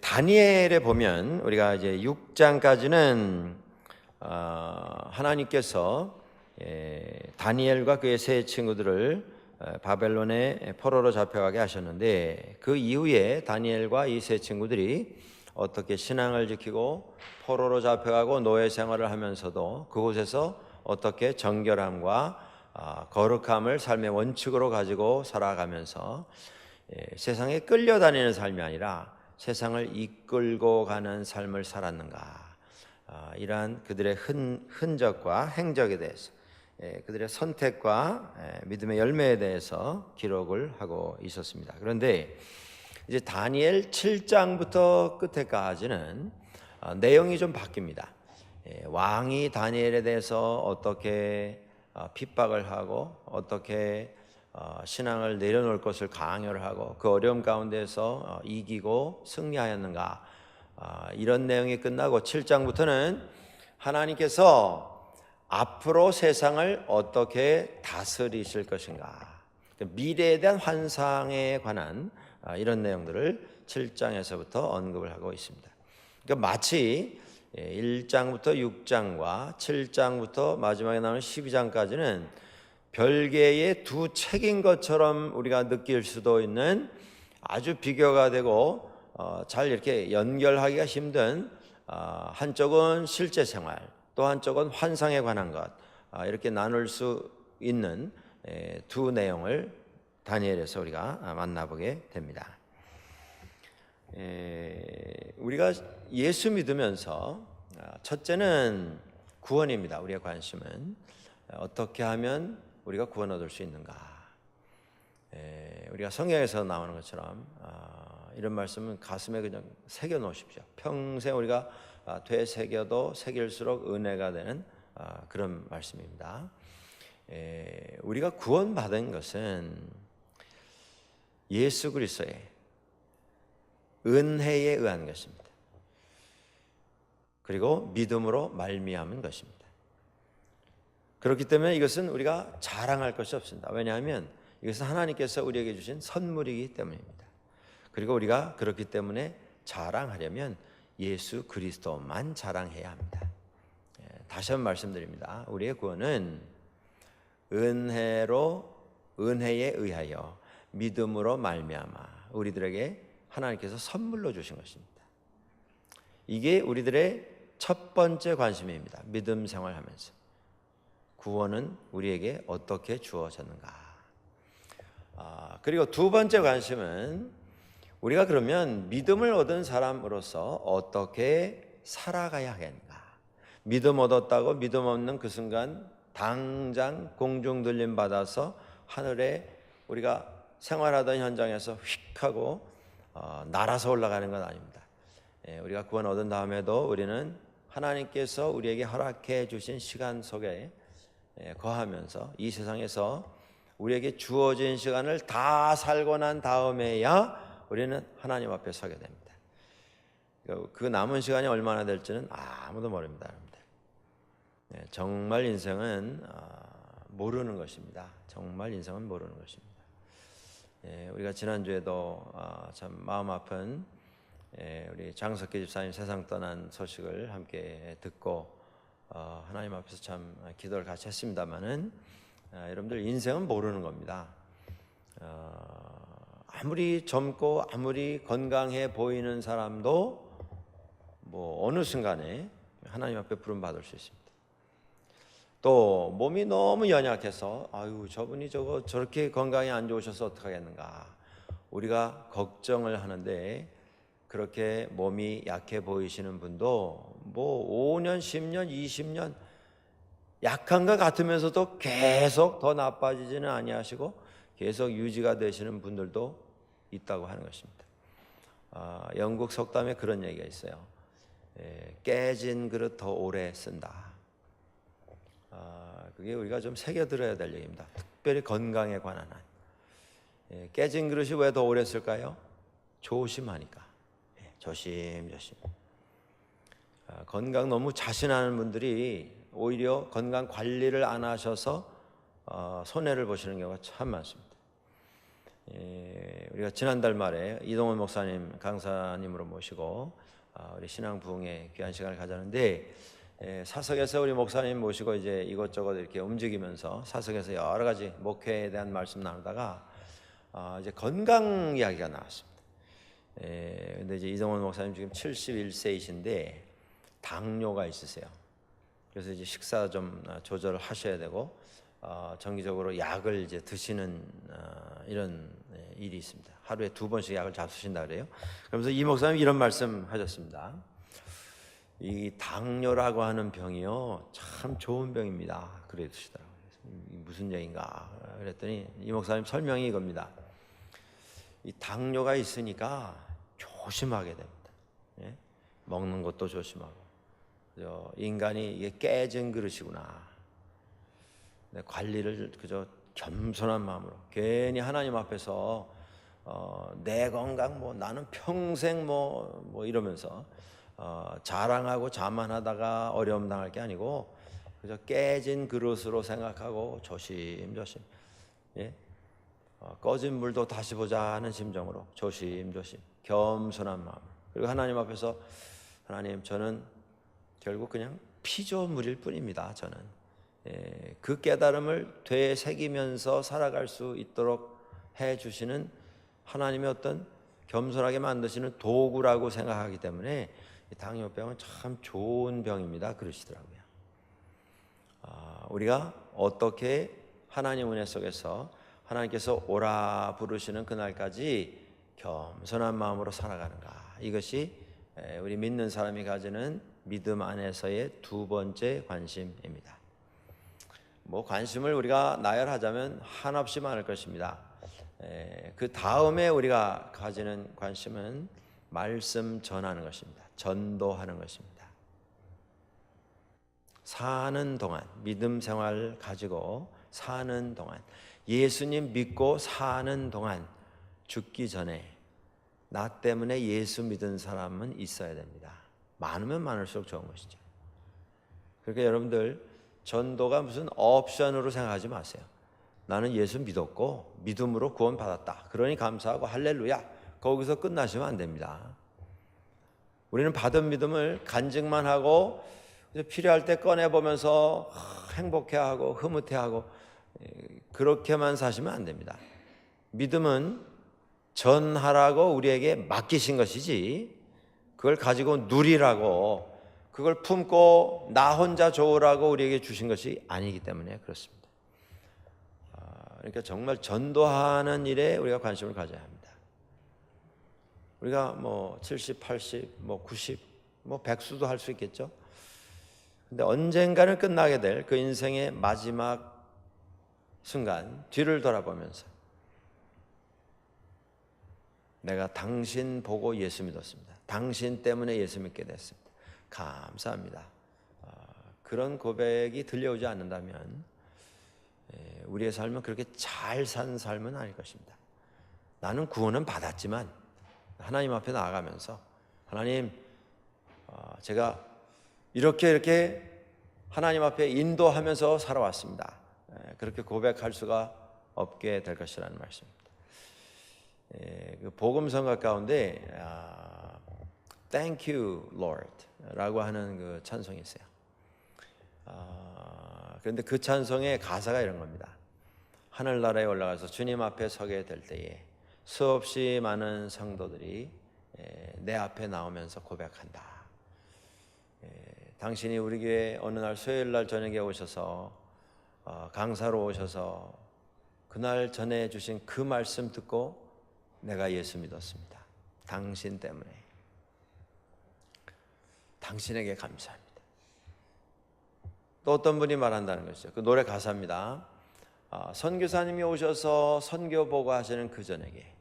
다니엘에 보면 우리가 이제 6장까지는 하나님께서 다니엘과 그의 세 친구들을 바벨론의 포로로 잡혀가게 하셨는데, 그 이후에 다니엘과 이 세 친구들이 어떻게 신앙을 지키고 포로로 잡혀가고 노예 생활을 하면서도 그곳에서 어떻게 정결함과 거룩함을 삶의 원칙으로 가지고 살아가면서 세상에 끌려다니는 삶이 아니라 세상을 이끌고 가는 삶을 살았는가, 이러한 그들의 흔적과 행적에 대해서, 그들의 선택과 믿음의 열매에 대해서 기록을 하고 있었습니다. 그런데 이제 다니엘 7장부터 끝에까지는 내용이 좀 바뀝니다. 왕이 다니엘에 대해서 어떻게 핍박을 하고 어떻게 신앙을 내려놓을 것을 강요를 하고 그 어려움 가운데서 이기고 승리하였는가, 이런 내용이 끝나고 7장부터는 하나님께서 앞으로 세상을 어떻게 다스리실 것인가, 미래에 대한 환상에 관한 이런 내용들을 7장에서부터 언급을 하고 있습니다. 그러니까 마치 1장부터 6장과 7장부터 마지막에 나오는 12장까지는 별개의 두 책인 것처럼 우리가 느낄 수도 있는 아주 비교가 되고 잘 이렇게 연결하기가 힘든, 한쪽은 실제 생활, 또 한쪽은 환상에 관한 것, 이렇게 나눌 수 있는 두 내용을 다니엘에서 우리가 만나보게 됩니다. 우리가 예수 믿으면서 첫째는 구원입니다. 우리의 관심은 어떻게 하면 우리가 구원 얻을 수 있는가. 우리가 성경에서 나오는 것처럼 이런 말씀은 가슴에 그냥 새겨 놓으십시오. 평생 우리가 되새겨도 새길수록 은혜가 되는 그런 말씀입니다. 우리가 구원받은 것은 예수 그리스도의 은혜에 의한 것입니다. 그리고 믿음으로 말미암은 것입니다. 그렇기 때문에 이것은 우리가 자랑할 것이 없습니다. 왜냐하면 이것은 하나님께서 우리에게 주신 선물이기 때문입니다. 그리고 우리가 그렇기 때문에 자랑하려면 예수 그리스도만 자랑해야 합니다. 다시 한번 말씀드립니다. 우리의 구원은 은혜에 의하여 믿음으로 말미암아 우리들에게 하나님께서 선물로 주신 것입니다. 이게 우리들의 첫 번째 관심입니다. 믿음 생활하면서 구원은 우리에게 어떻게 주어졌는가. 그리고 두 번째 관심은 우리가 그러면 믿음을 얻은 사람으로서 어떻게 살아가야 하겠는가. 믿음 얻었다고 믿음 없는 그 순간 당장 공중 들림 받아서 하늘에 우리가 생활하던 현장에서 휙 하고 날아서 올라가는 건 아닙니다. 우리가 구원 얻은 다음에도 우리는 하나님께서 우리에게 허락해 주신 시간 속에 거하면서 이 세상에서 우리에게 주어진 시간을 다 살고 난 다음에야 우리는 하나님 앞에 서게 됩니다. 그 남은 시간이 얼마나 될지는 아무도 모릅니다, 여러분들. 정말 인생은 모르는 것입니다. 정말 인생은 모르는 것입니다. 우리가 지난주에도 참 마음 아픈 우리 장석기 집사님 세상 떠난 소식을 함께 듣고 하나님 앞에서 참 기도를 같이 했습니다마는 여러분들 인생은 모르는 겁니다. 아무리 젊고 아무리 건강해 보이는 사람도 뭐 어느 순간에 하나님 앞에 부름 받을 수 있습니다. 또 몸이 너무 연약해서 아유 저분이 저렇게 건강이 안 좋으셔서 어떡하겠는가, 우리가 걱정을 하는데 그렇게 몸이 약해 보이시는 분도 뭐 5년, 10년, 20년 약한 것 같으면서도 계속 더 나빠지지는 아니하시고 계속 유지가 되시는 분들도 있다고 하는 것입니다. 영국 속담에 그런 얘기가 있어요. 깨진 그릇 더 오래 쓴다. 그게 우리가 좀 새겨들어야 될 얘기입니다. 특별히 건강에 관한 한. 깨진 그릇이 왜 더 오래 쓸까요? 조심하니까. 조심조심. 건강 너무 자신하는 분들이 오히려 건강 관리를 안 하셔서 손해를 보시는 경우가 참 많습니다. 우리가 지난달 말에 이동원 목사님 강사님으로 모시고 우리 신앙 부흥회 귀한 시간을 가졌는데, 사석에서 우리 목사님 모시고 이제 이것저것 이렇게 움직이면서 사석에서 여러 가지 목회에 대한 말씀 나누다가 이제 건강 이야기가 나왔습니다. 근데 이제 이동원 목사님 지금 71세이신데 당뇨가 있으세요. 그래서 이제 식사 좀 조절을 하셔야 되고 정기적으로 약을 이제 드시는 이런 일이 있습니다. 하루에 2번씩 약을 잡수신다 그래요. 그러면서 이 목사님 이런 말씀하셨습니다. 이 당뇨라고 하는 병이요 참 좋은 병입니다. 그러시더라고요. 무슨 얘기인가 그랬더니 이 목사님 설명이 이겁니다. 이 당뇨가 있으니까 조심하게 됩니다. 예? 먹는 것도 조심하고, 인간이 이게 깨진 그릇이구나. 관리를 그저 겸손한 마음으로, 괜히 하나님 앞에서 내 건강 나는 평생 이러면서 자랑하고 자만하다가 어려움 당할 게 아니고 그저 깨진 그릇으로 생각하고 조심조심, 예? 꺼진 물도 다시 보자 하는 심정으로 조심조심 겸손한 마음, 그리고 하나님 앞에서 하나님, 저는 결국 그냥 피조물일 뿐입니다. 저는 그 깨달음을 되새기면서 살아갈 수 있도록 해주시는 하나님의 어떤 겸손하게 만드시는 도구라고 생각하기 때문에 당뇨병은 참 좋은 병입니다. 그러시더라고요. 우리가 어떻게 하나님 은혜 속에서 하나님께서 오라 부르시는 그날까지 겸손한 마음으로 살아가는가, 이것이 우리 믿는 사람이 가지는 믿음 안에서의 2번째 관심입니다. 관심을 우리가 나열하자면 한없이 많을 것입니다. 그 다음에 우리가 가지는 관심은 말씀 전하는 것입니다. 전도하는 것입니다. 사는 동안, 믿음 생활 가지고 사는 동안, 예수님 믿고 사는 동안, 죽기 전에 나 때문에 예수 믿은 사람은 있어야 됩니다. 많으면 많을수록 좋은 것이죠. 그러니까 여러분들, 전도가 무슨 옵션으로 생각하지 마세요. 나는 예수 믿었고 믿음으로 구원 받았다, 그러니 감사하고 할렐루야, 거기서 끝나시면 안 됩니다. 우리는 받은 믿음을 간증만 하고 필요할 때 꺼내보면서 행복해하고 흐뭇해하고 그렇게만 사시면 안 됩니다. 믿음은 전하라고 우리에게 맡기신 것이지, 그걸 가지고 누리라고, 그걸 품고 나 혼자 좋으라고 우리에게 주신 것이 아니기 때문에 그렇습니다. 그러니까 정말 전도하는 일에 우리가 관심을 가져야 합니다. 우리가 70, 80, 90, 100수도 할 수 있겠죠. 근데 언젠가는 끝나게 될 그 인생의 마지막 순간, 뒤를 돌아보면서 내가 당신 보고 예수 믿었습니다. 당신 때문에 예수 믿게 됐습니다. 감사합니다. 그런 고백이 들려오지 않는다면 우리의 삶은 그렇게 잘 산 삶은 아닐 것입니다. 나는 구원은 받았지만 하나님 앞에 나아가면서, 하나님, 제가 이렇게 하나님 앞에 인도하면서 살아왔습니다. 그렇게 고백할 수가 없게 될 것이라는 말씀입니다. 그 복음성가 가운데 Thank you, Lord 라고 하는 그 찬송이 있어요. 그런데 그 찬송의 가사가 이런 겁니다. 하늘나라에 올라가서 주님 앞에 서게 될 때에 수없이 많은 성도들이 내 앞에 나오면서 고백한다. 당신이 우리 교회 어느 날 수요일 날 저녁에 오셔서 강사로 오셔서 그날 전해주신 그 말씀 듣고 내가 예수 믿었습니다. 당신 때문에. 당신에게 감사합니다. 또 어떤 분이 말한다는 것이죠. 그 노래 가사입니다. 선교사님이 오셔서 선교 보고하시는 그 저녁에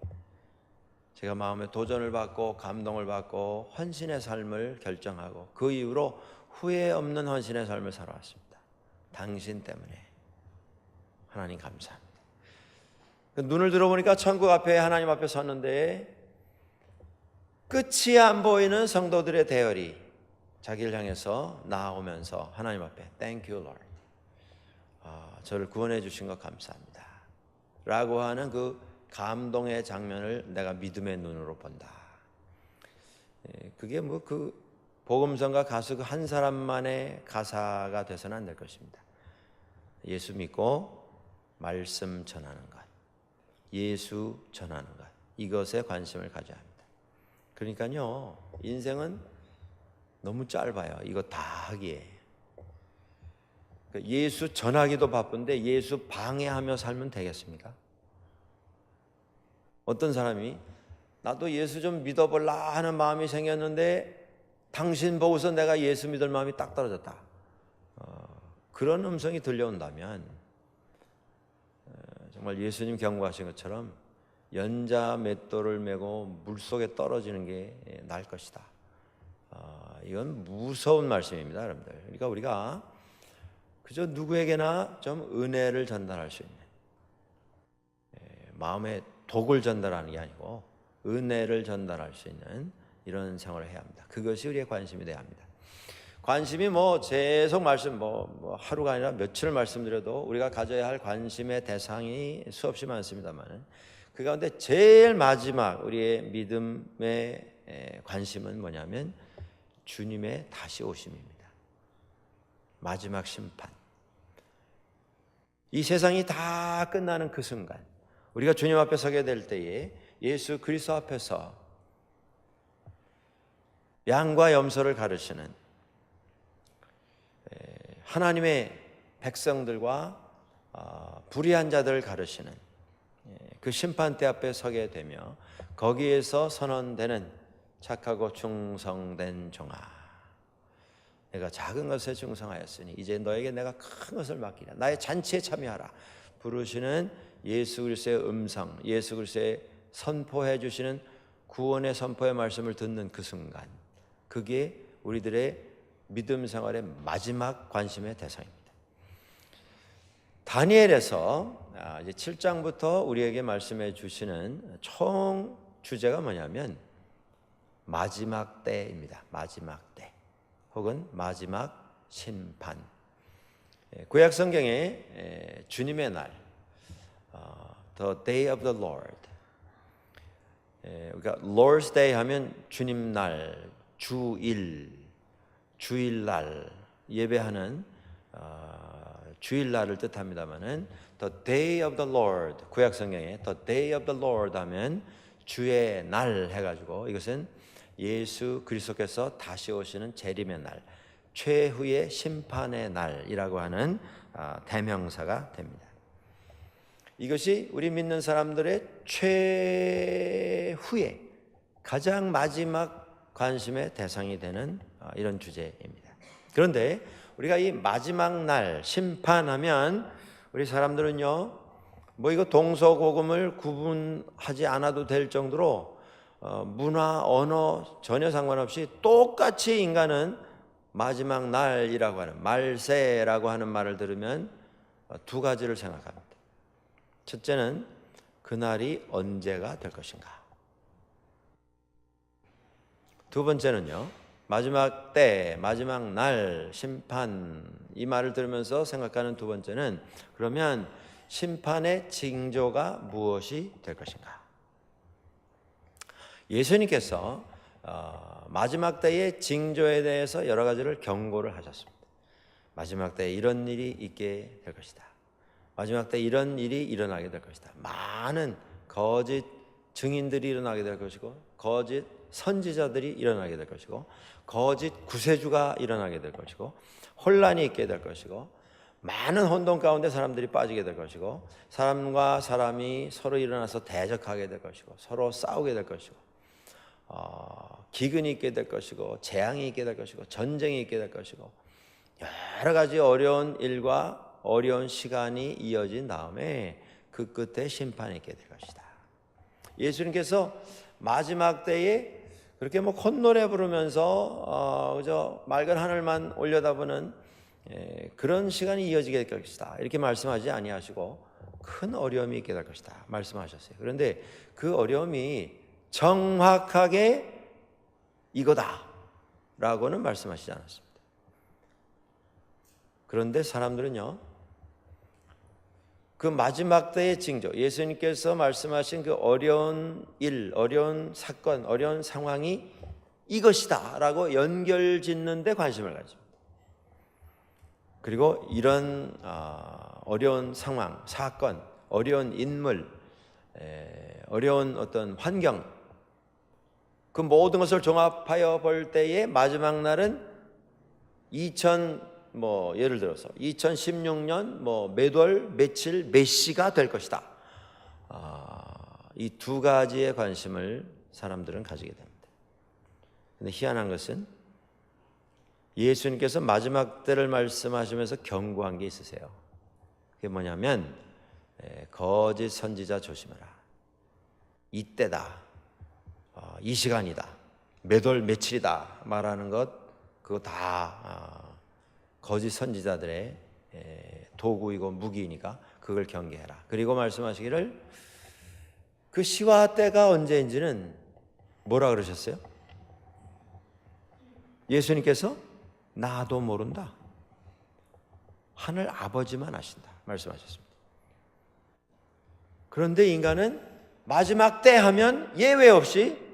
제가 마음에 도전을 받고 감동을 받고 헌신의 삶을 결정하고 그 이후로 후회 없는 헌신의 삶을 살아왔습니다. 당신 때문에. 하나님 감사합니다. 눈을 들어보니까 천국 앞에 하나님 앞에 섰는데 끝이 안 보이는 성도들의 대열이 자기를 향해서 나오면서 하나님 앞에 Thank you, Lord. 저를 구원해 주신 것 감사합니다 라고 하는 그 감동의 장면을 내가 믿음의 눈으로 본다. 그게 뭐 그 복음성가 가수 그 한 사람만의 가사가 돼서는 안 될 것입니다. 예수 믿고 말씀 전하는 것, 예수 전하는 것, 이것에 관심을 가져야 합니다. 그러니까요, 인생은 너무 짧아요. 이거 다 하기에. 예수 전하기도 바쁜데 예수 방해하며 살면 되겠습니까? 어떤 사람이 나도 예수 좀 믿어볼라 하는 마음이 생겼는데 당신 보고서 내가 예수 믿을 마음이 딱 떨어졌다. 그런 음성이 들려온다면 정말 예수님 경고하신 것처럼 연자 맷돌을 메고 물속에 떨어지는 게 나을 것이다. 이건 무서운 말씀입니다, 여러분들. 그러니까 우리가 그저 누구에게나 좀 은혜를 전달할 수 있는, 마음의 독을 전달하는 게 아니고 은혜를 전달할 수 있는 이런 생활을 해야 합니다. 그것이 우리의 관심이 돼야 합니다. 관심이 뭐 계속 뭐 하루가 아니라 며칠을 말씀드려도 우리가 가져야 할 관심의 대상이 수없이 많습니다만, 그 가운데 제일 마지막 우리의 믿음의 관심은 뭐냐면 주님의 다시 오심입니다. 마지막 심판. 이 세상이 다 끝나는 그 순간, 우리가 주님 앞에 서게 될 때에 예수 그리스도 앞에서 양과 염소를 가르치는 하나님의 백성들과 불의한 자들을 가르치는 그 심판대 앞에 서게 되며 거기에서 선언되는 착하고 충성된 종아, 내가 작은 것에 충성하였으니 이제 너에게 내가 큰 것을 맡기라. 나의 잔치에 참여하라. 부르시는 예수 그리스도의 음성, 예수 그리스도의 선포해 주시는 구원의 선포의 말씀을 듣는 그 순간, 그게 우리들의 믿음 생활의 마지막 관심의 대상입니다. 다니엘에서 이제 7장부터 우리에게 말씀해 주시는 총 주제가 뭐냐면 마지막 때입니다. 마지막 때 혹은 마지막 심판. 구약 성경에 주님의 날, The Day of the Lord. 그러니까 Lord's Day 하면 주님 날, 주일날 예배하는 주일날을 뜻합니다만은 The Day of the Lord, 구약 성경에 The Day of the Lord 하면 주의 날 해가지고 이것은 예수 그리스도께서 다시 오시는 재림의 날, 최후의 심판의 날이라고 하는 대명사가 됩니다. 이것이 우리 믿는 사람들의 최후의 가장 마지막 관심의 대상이 되는 이런 주제입니다. 그런데 우리가 이 마지막 날 심판하면 우리 사람들은요, 뭐 이거 동서고금을 구분하지 않아도 될 정도로 문화, 언어 전혀 상관없이 똑같이 인간은 마지막 날이라고 하는 말세라고 하는 말을 들으면 두 가지를 생각합니다. 첫째는 그날이 언제가 될 것인가. 두 번째는요, 마지막 때, 마지막 날, 심판, 이 말을 들으면서 생각하는 두 번째는 그러면 심판의 징조가 무엇이 될 것인가. 예수님께서 마지막 때의 징조에 대해서 여러 가지를 경고를 하셨습니다. 마지막 때에 이런 일이 있게 될 것이다. 마지막 때 이런 일이 일어나게 될 것이다. 많은 거짓 증인들이 일어나게 될 것이고, 거짓 선지자들이 일어나게 될 것이고, 거짓 구세주가 일어나게 될 것이고, 혼란이 있게 될 것이고, 많은 혼돈 가운데 사람들이 빠지게 될 것이고, 사람과 사람이 서로 일어나서 대적하게 될 것이고, 서로 싸우게 될 것이고, 기근이 있게 될 것이고, 재앙이 있게 될 것이고, 전쟁이 있게 될 것이고, 여러 가지 어려운 일과 어려운 시간이 이어진 다음에 그 끝에 심판이 있게 될 것이다. 예수님께서 마지막 때에 그렇게 뭐 콧노래 부르면서 그저 맑은 하늘만 올려다보는 그런 시간이 이어지게 될 것이다, 이렇게 말씀하지 아니하시고 큰 어려움이 있게 될 것이다 말씀하셨어요. 그런데 그 어려움이 정확하게 이거다 라고는 말씀하시지 않았습니다. 그런데 사람들은요, 그 마지막 때의 징조, 예수님께서 말씀하신 그 어려운 일, 어려운 사건, 어려운 상황이 이것이다 라고 연결짓는 데 관심을 가집니다. 그리고 이런 어려운 상황, 사건, 어려운 인물, 어려운 어떤 환경, 그 모든 것을 종합하여 볼 때의 마지막 날은 예를 들어서 2016년 몇 월, 며칠, 몇 시가 될 것이다. 이 두 가지의 관심을 사람들은 가지게 됩니다. 근데 희한한 것은 예수님께서 마지막 때를 말씀하시면서 경고한 게 있으세요. 그게 뭐냐면 거짓 선지자 조심해라. 이때다. 이 시간이다. 몇 월 며칠이다 말하는 것, 그거 다 거짓 선지자들의 도구이고 무기이니까 그걸 경계해라. 그리고 말씀하시기를 그 시와 때가 언제인지는 뭐라 그러셨어요? 예수님께서 나도 모른다. 하늘 아버지만 아신다 말씀하셨습니다. 그런데 인간은 마지막 때 하면 예외 없이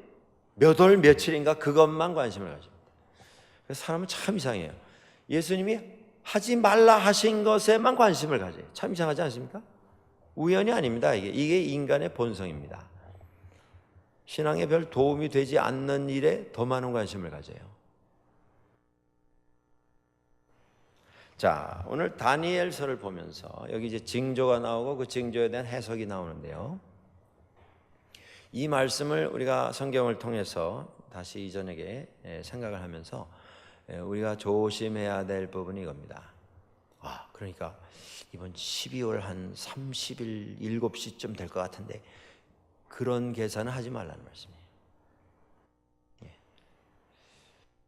몇 월 며칠인가 그것만 관심을 가집니다. 그래서 사람은 참 이상해요. 예수님이 하지 말라 하신 것에만 관심을 가져요. 참 이상하지 않습니까? 우연이 아닙니다. 이게 인간의 본성입니다. 신앙에 별 도움이 되지 않는 일에 더 많은 관심을 가져요. 자, 오늘 다니엘서를 보면서 여기 이제 징조가 나오고 그 징조에 대한 해석이 나오는데요. 이 말씀을 우리가 성경을 통해서 다시 이전에게 생각을 하면서 우리가 조심해야 될 부분이 이겁니다. 그러니까 이번 12월 한 30일 7시쯤 될 것 같은데 그런 계산을 하지 말라는 말씀이에요.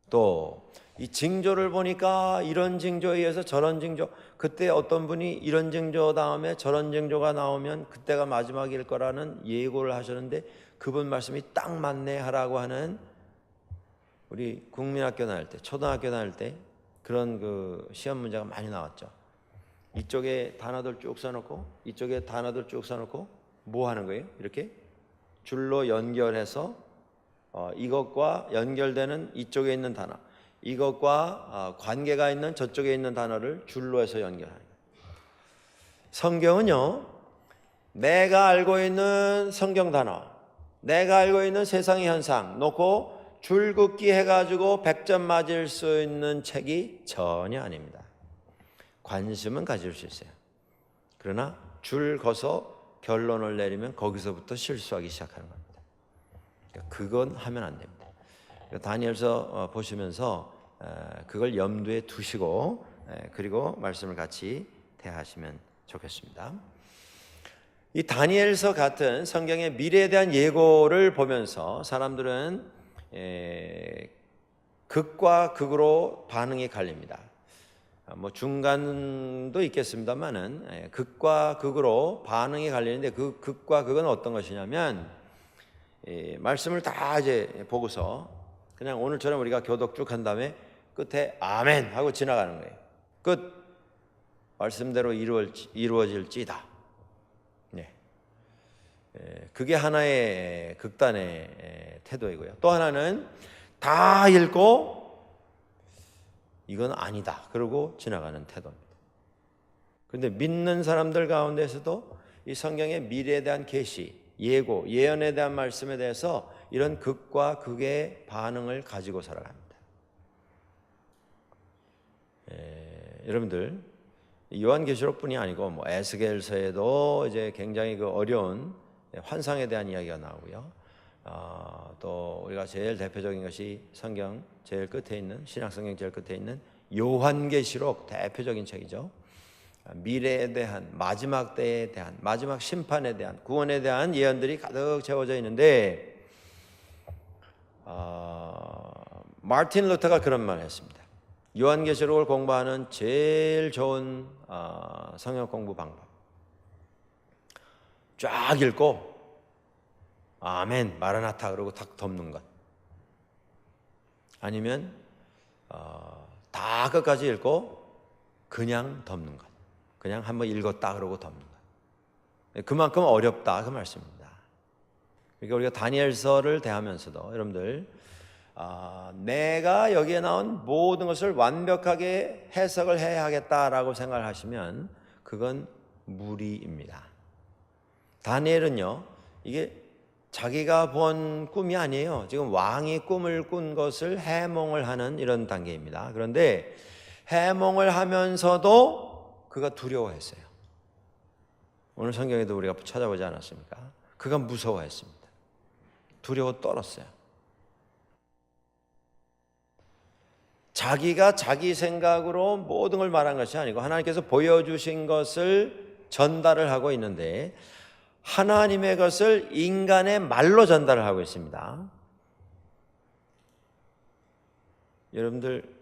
또 이 징조를 보니까 이런 징조에 의해서 저런 징조, 그때 어떤 분이 이런 징조 다음에 저런 징조가 나오면 그때가 마지막일 거라는 예고를 하셨는데 그분 말씀이 딱 맞네 하라고 하는, 우리 국민학교 다닐 때, 초등학교 다닐 때 그런 그 시험 문제가 많이 나왔죠. 이쪽에 단어들 쭉 써놓고 이쪽에 단어들 쭉 써놓고 뭐 하는 거예요? 이렇게 줄로 연결해서 이것과 연결되는 이쪽에 있는 단어, 이것과 관계가 있는 저쪽에 있는 단어를 줄로 해서 연결하는 거예요. 성경은요, 내가 알고 있는 성경 단어, 내가 알고 있는 세상의 현상 놓고 줄긋기 해가지고 100점 맞을 수 있는 책이 전혀 아닙니다. 관심은 가질 수 있어요. 그러나 줄 그어서 결론을 내리면 거기서부터 실수하기 시작하는 겁니다. 그건 하면 안 됩니다. 다니엘서 보시면서 그걸 염두에 두시고 그리고 말씀을 같이 대하시면 좋겠습니다. 이 다니엘서 같은 성경의 미래에 대한 예고를 보면서 사람들은 극과 극으로 반응이 갈립니다. 중간도 있겠습니다만은 극과 극으로 반응이 갈리는데 그 극과 극은 어떤 것이냐면 말씀을 다 이제 보고서 그냥 오늘처럼 우리가 교독 쭉 한 다음에 끝에 아멘 하고 지나가는 거예요. 끝. 말씀대로 이루어질지다. 네. 그게 하나의 극단의 태도이고요. 또 하나는 다 읽고 이건 아니다 그러고 지나가는 태도입니다. 그런데 믿는 사람들 가운데서도 이 성경의 미래에 대한 계시, 예고, 예언에 대한 말씀에 대해서 이런 극과 극의 반응을 가지고 살아갑니다. 여러분들 요한계시록뿐이 아니고 에스겔서에도 이제 굉장히 그 어려운 환상에 대한 이야기가 나오고요. 또 우리가 제일 대표적인 것이 성경 제일 끝에 있는, 신약성경 제일 끝에 있는 요한계시록, 대표적인 책이죠. 미래에 대한, 마지막 때에 대한, 마지막 심판에 대한, 구원에 대한 예언들이 가득 채워져 있는데 마틴 루터가 그런 말을 했습니다. 요한계시록을 공부하는 제일 좋은 성경 공부 방법, 쫙 읽고 아멘 마라나타 그러고 탁 덮는 것, 아니면 다 끝까지 읽고 그냥 덮는 것, 그냥 한번 읽었다 그러고 덮는 것. 그만큼 어렵다 그 말씀입니다. 그러니까 우리가 다니엘서를 대하면서도 여러분들 내가 여기에 나온 모든 것을 완벽하게 해석을 해야 하겠다라고 생각을 하시면 그건 무리입니다. 다니엘은요, 이게 자기가 본 꿈이 아니에요. 지금 왕이 꿈을 꾼 것을 해몽을 하는 이런 단계입니다. 그런데 해몽을 하면서도 그가 두려워했어요. 오늘 성경에도 우리가 찾아보지 않았습니까? 그가 무서워했습니다. 두려워 떨었어요. 자기가 자기 생각으로 모든 걸 말한 것이 아니고 하나님께서 보여주신 것을 전달을 하고 있는데 하나님의 것을 인간의 말로 전달을 하고 있습니다. 여러분들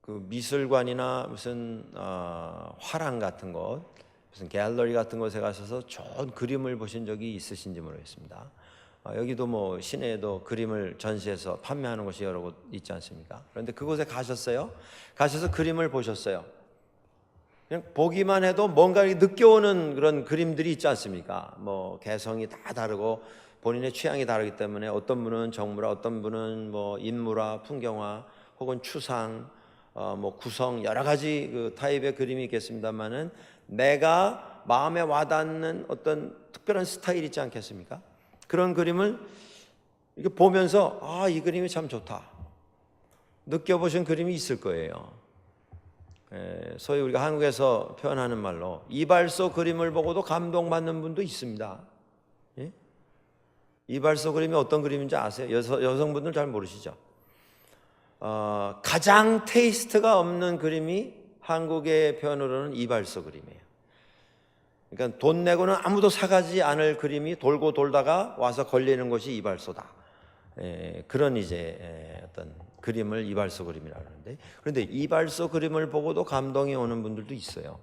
그 미술관이나 무슨 화廊 같은 곳, 무슨 갤러리 같은 곳에 가셔서 좋은 그림을 보신 적이 있으신지 모르겠습니다. 여기도 뭐 시내에도 그림을 전시해서 판매하는 곳이 여러 곳 있지 않습니까? 그런데 그곳에 가셨어요? 가셔서 그림을 보셨어요? 그냥 보기만 해도 뭔가 느껴오는 그런 그림들이 있지 않습니까? 뭐 개성이 다 다르고 본인의 취향이 다르기 때문에 어떤 분은 정물화, 어떤 분은 뭐 인물화, 풍경화, 혹은 추상, 뭐 구성 여러 가지 그 타입의 그림이 있겠습니다만은 내가 마음에 와닿는 어떤 특별한 스타일이 있지 않겠습니까? 그런 그림을 이렇게 보면서 이 그림이 참 좋다 느껴보신 그림이 있을 거예요. 소위 우리가 한국에서 표현하는 말로 이발소 그림을 보고도 감동받는 분도 있습니다. 예? 이발소 그림이 어떤 그림인지 아세요? 여성분들 잘 모르시죠? 가장 테이스트가 없는 그림이 한국의 표현으로는 이발소 그림이에요. 그러니까 돈 내고는 아무도 사가지 않을 그림이 돌고 돌다가 와서 걸리는 것이 이발소다. 그런 이제 어떤 그림을 이발소 그림이라고 하는데, 그런데 이발소 그림을 보고도 감동이 오는 분들도 있어요.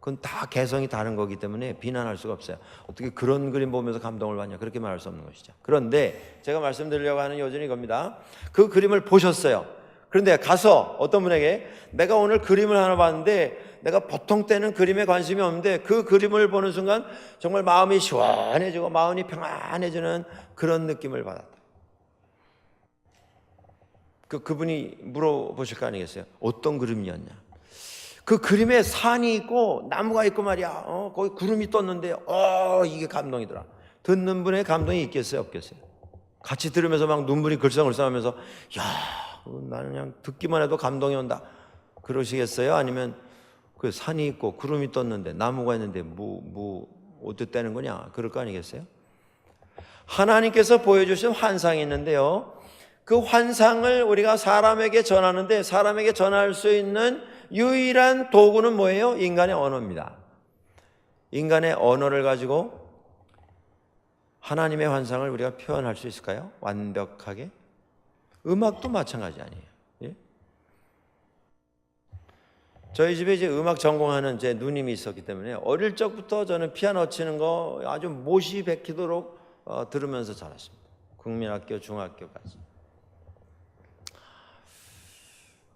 그건 다 개성이 다른 거기 때문에 비난할 수가 없어요. 어떻게 그런 그림 보면서 감동을 받냐, 그렇게 말할 수 없는 것이죠. 그런데 제가 말씀드리려고 하는 요지는 이겁니다. 그 그림을 보셨어요. 그런데 가서 어떤 분에게 내가 오늘 그림을 하나 봤는데 내가 보통 때는 그림에 관심이 없는데 그 그림을 보는 순간 정말 마음이 시원해지고 마음이 평안해지는 그런 느낌을 받았다. 그분이 물어보실 거 아니겠어요? 어떤 그림이었냐? 그 그림에 산이 있고 나무가 있고 말이야. 거기 구름이 떴는데 이게 감동이더라. 듣는 분의 감동이 있겠어요, 없겠어요? 같이 들으면서 막 눈물이 글썽글썽하면서 야, 나는 그냥 듣기만 해도 감동이 온다. 그러시겠어요? 아니면 그 산이 있고 구름이 떴는데 나무가 있는데 어떻다는 거냐? 그럴 거 아니겠어요? 하나님께서 보여주신 환상이 있는데요. 그 환상을 우리가 사람에게 전하는데 사람에게 전할 수 있는 유일한 도구는 뭐예요? 인간의 언어입니다. 인간의 언어를 가지고 하나님의 환상을 우리가 표현할 수 있을까요? 완벽하게? 음악도 마찬가지 아니에요. 예? 저희 집에 이제 음악 전공하는 제 누님이 있었기 때문에 어릴 적부터 저는 피아노 치는 거 아주 못이 박히도록 들으면서 자랐습니다. 국민학교, 중학교까지.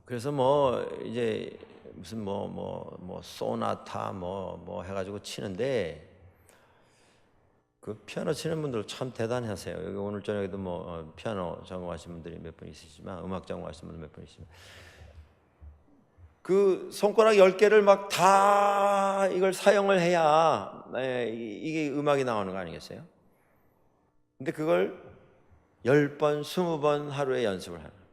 그래서 뭐 이제 무슨 소나타 해가지고 치는데 그 피아노 치는 분들 참 대단하세요. 여기 오늘 저녁에도 피아노 전공하신 분들이 몇 분 있으시지만 음악 전공하신 분들 몇 분 있으시지만 그 손가락 10개를 막 다 이걸 사용을 해야 이게 음악이 나오는 거 아니겠어요? 근데 그걸 10번, 20번 하루에 연습을 하는 거예요.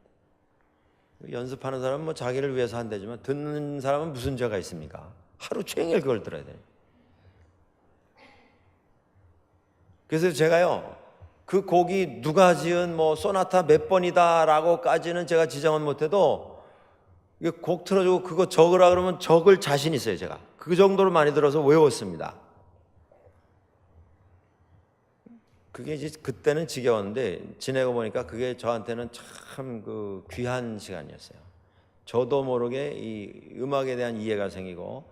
연습하는 사람은 자기를 위해서 한다지만 듣는 사람은 무슨 죄가 있습니까? 하루 종일 그걸 들어야 돼요. 그래서 제가요, 그 곡이 누가 지은 소나타 몇 번이다라고까지는 제가 지정은 못해도 곡 틀어주고 그거 적으라 그러면 적을 자신 있어요. 제가 그 정도로 많이 들어서 외웠습니다. 그게 이제 그때는 지겨웠는데 지내고 보니까 그게 저한테는 참 그 귀한 시간이었어요. 저도 모르게 이 음악에 대한 이해가 생기고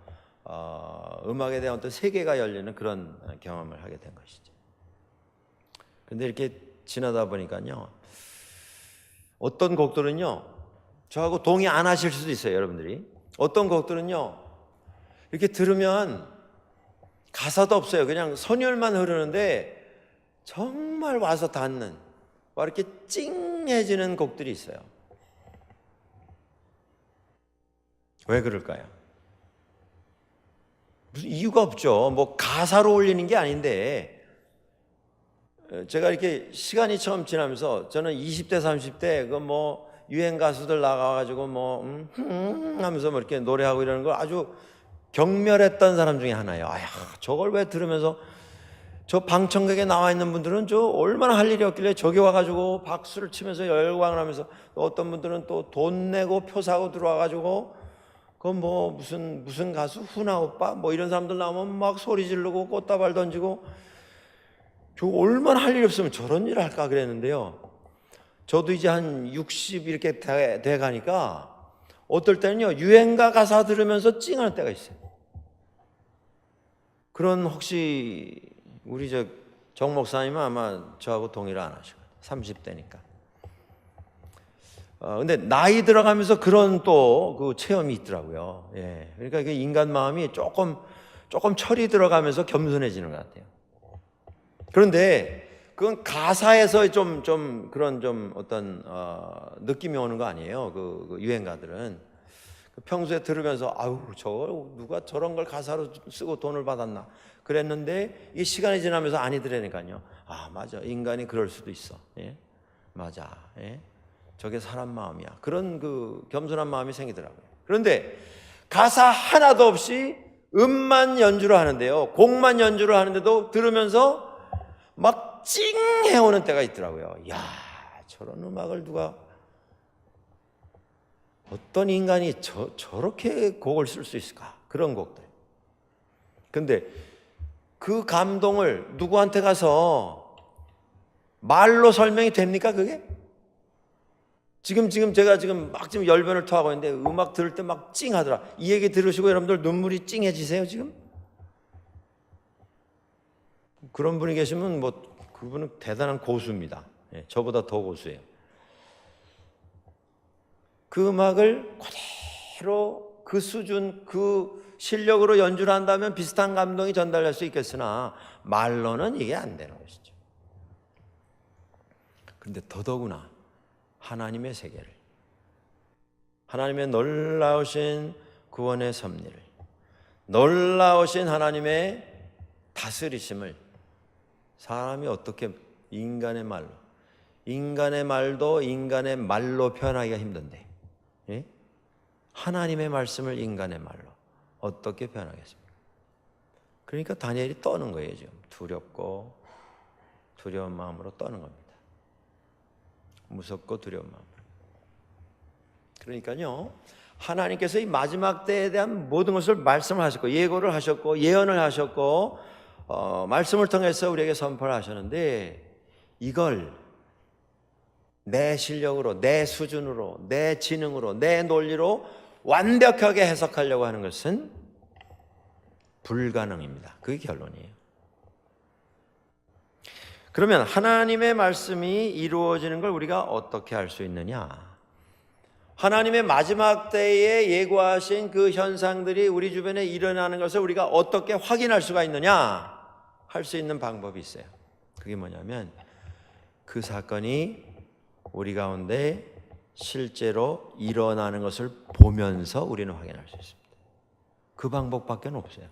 음악에 대한 어떤 세계가 열리는 그런 경험을 하게 된 것이죠. 근데 이렇게 지나다 보니까요, 어떤 곡들은요 저하고 동의 안 하실 수도 있어요. 여러분들이 어떤 곡들은요 이렇게 들으면 가사도 없어요. 그냥 선율만 흐르는데 정말 와서 닿는, 와 이렇게 찡해지는 곡들이 있어요. 왜 그럴까요? 무슨 이유가 없죠. 뭐 가사로 올리는 게 아닌데, 제가 이렇게 시간이 처음 지나면서 저는 20대 30대 그 뭐 유행 가수들 나가가지고 뭐 하면서 뭐 이렇게 노래하고 이러는 걸 아주 경멸했던 사람 중에 하나예요. 아야, 저걸 왜 들으면서, 저 방청객에 나와 있는 분들은 저 얼마나 할 일이 없길래 저기 와가지고 박수를 치면서 열광을 하면서, 또 어떤 분들은 또 돈 내고 표 사고 들어와가지고 그 뭐 무슨 가수 훈아 오빠 뭐 이런 사람들 나오면 막 소리 지르고 꽃다발 던지고, 저 얼마나 할 일이 없으면 저런 일을 할까 그랬는데요. 저도 이제 한 60 이렇게 돼 가니까 어떨 때는요 유행가 가사 들으면서 찡하는 때가 있어요. 그런, 혹시 우리 정 목사님은 아마 저하고 동의를 안 하시거든요. 30대니까. 근데 나이 들어가면서 그런 또 그 체험이 있더라고요. 예. 그러니까 그 인간 마음이 조금 철이 들어가면서 겸손해지는 것 같아요. 그런데 그건 가사에서 좀 그런 좀 어떤 느낌이 오는 거 아니에요. 그 유행가들은 평소에 들으면서 아유 저 누가 저런 걸 가사로 쓰고 돈을 받았나 그랬는데, 이 시간이 지나면서 아니더라니까요. 아 맞아, 인간이 그럴 수도 있어. 예? 맞아. 예? 저게 사람 마음이야. 그런 그 겸손한 마음이 생기더라고요. 그런데 가사 하나도 없이 음만 연주를 하는데요, 곡만 연주를 하는데도 들으면서 막 찡해오는 때가 있더라고요. 야, 저런 음악을 누가, 어떤 인간이 저렇게 곡을 쓸 수 있을까? 그런 곡들. 근데 그 감동을 누구한테 가서 말로 설명이 됩니까, 그게? 지금 제가 막 열변을 토하고 있는데 음악 들을 때 막 찡하더라. 이 얘기 들으시고 여러분들 눈물이 찡해지세요, 지금? 그런 분이 계시면 뭐 그분은 대단한 고수입니다. 예, 저보다 더 고수예요. 그 음악을 그대로 그 수준, 그 실력으로 연주를 한다면 비슷한 감동이 전달될 수 있겠으나 말로는 이게 안 되는 것이죠. 그런데 더더구나 하나님의 세계를, 하나님의 놀라우신 구원의 섭리를, 놀라우신 하나님의 다스리심을 사람이 어떻게 인간의 말도 인간의 말로 표현하기가 힘든데, 예? 하나님의 말씀을 인간의 말로 어떻게 표현하겠습니까? 그러니까 다니엘이 떠는 거예요. 지금 두렵고 두려운 마음으로 떠는 겁니다. 무섭고 두려운 마음으로. 그러니까요, 하나님께서 이 마지막 때에 대한 모든 것을 말씀을 하셨고 예고를 하셨고 예언을 하셨고 말씀을 통해서 우리에게 선포를 하셨는데, 이걸 내 실력으로, 내 수준으로, 내 지능으로, 내 논리로 완벽하게 해석하려고 하는 것은 불가능입니다. 그게 결론이에요. 그러면 하나님의 말씀이 이루어지는 걸 우리가 어떻게 알 수 있느냐? 하나님의 마지막 때에 예고하신 그 현상들이 우리 주변에 일어나는 것을 우리가 어떻게 확인할 수가 있느냐? 할 수 있는 방법이 있어요. 그게 뭐냐면 그 사건이 우리 가운데 실제로 일어나는 것을 보면서 우리는 확인할 수 있습니다. 그 방법밖에 없어요.